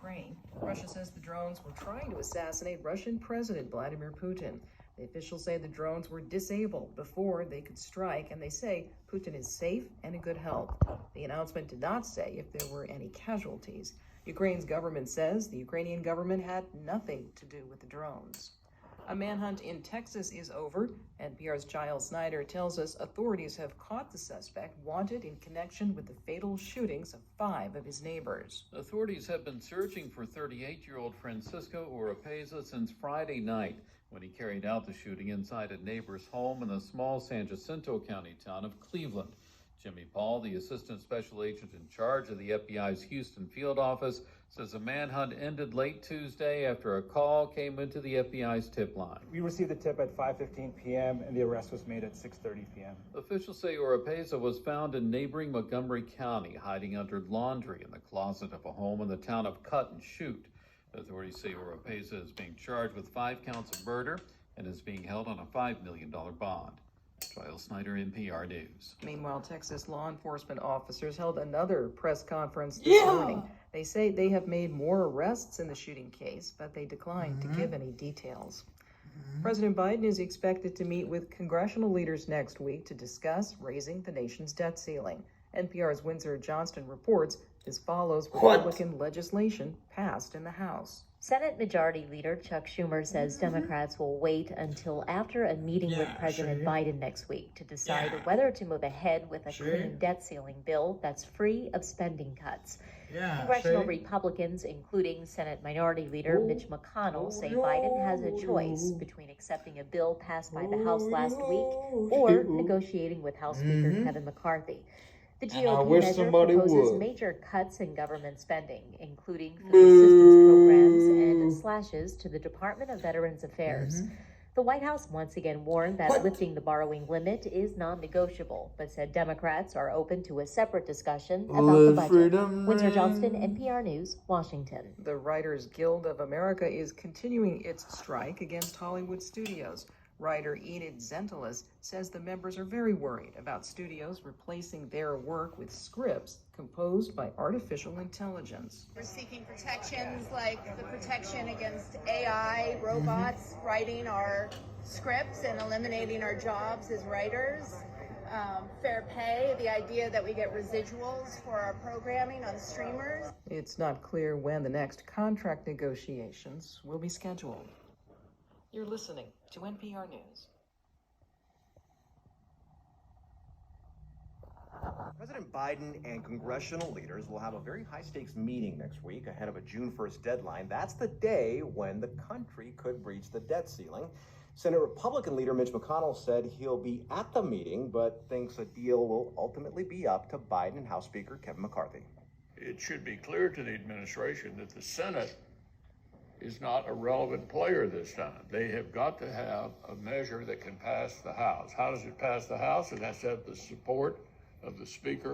Ukraine. Russia says the drones were trying to assassinate Russian President Vladimir Putin. The officials say the drones were disabled before they could strike, and they say Putin is safe and in good health. The announcement did not say if there were any casualties. Ukraine's government says the Ukrainian government had nothing to do with the drones. A manhunt in Texas is over. NPR's Giles Snyder tells us authorities have caught the suspect wanted in connection with the fatal shootings of 5 of his neighbors. Authorities have been searching for 38-year-old Francisco Oropeza since Friday night when he carried out the shooting inside a neighbor's home in the small San Jacinto County town of Cleveland. Jimmy Paul, the assistant special agent in charge of the FBI's Houston field office, says the manhunt ended late Tuesday after a call came into the FBI's tip line. We received the tip at 5:15 p.m. and the arrest was made at 6:30 p.m. Officials say Oropeza was found in neighboring Montgomery County, hiding under laundry in the closet of a home in the town of Cut and Shoot. Authorities say Oropeza is being charged with 5 counts of murder and is being held on a $5 million bond. Giles Snyder, NPR News. Meanwhile, Texas law enforcement officers held another press conference this morning. They say they have made more arrests in the shooting case, but they declined to give any details. President Biden is expected to meet with congressional leaders next week to discuss raising the nation's debt ceiling. NPR's Windsor Johnston reports this follows Republican legislation passed in the House. Senate Majority Leader Chuck Schumer says Democrats will wait until after a meeting with President Biden next week to decide whether to move ahead with a clean debt ceiling bill that's free of spending cuts. Congressional Republicans, including Senate Minority Leader Mitch McConnell, say Biden has a choice between accepting a bill passed by the House last week or negotiating with House Speaker Kevin McCarthy. The GOP measure proposes major cuts in government spending, including food assistance programs and slashes to the Department of Veterans Affairs. The White House once again warned that lifting the borrowing limit is non-negotiable, but said Democrats are open to a separate discussion about the budget. Windsor Johnston, NPR News, Washington. The Writers Guild of America is continuing its strike against Hollywood studios. Writer Enid Zentalis says the members are very worried about studios replacing their work with scripts composed by artificial intelligence. We're seeking protections like the protection against AI, robots writing our scripts and eliminating our jobs as writers. Fair pay, the idea that we get residuals for our programming on streamers. It's not clear when the next contract negotiations will be scheduled. You're listening to NPR News. President Biden and congressional leaders will have a very high-stakes meeting next week ahead of a June 1st deadline. That's the day when the country could breach the debt ceiling. Senate Republican leader Mitch McConnell said he'll be at the meeting, but thinks a deal will ultimately be up to Biden and House Speaker Kevin McCarthy. It should be clear to the administration that the Senate is not a relevant player this time. They have got to have a measure that can pass the House. How does it pass the House? It has to have the support of the Speaker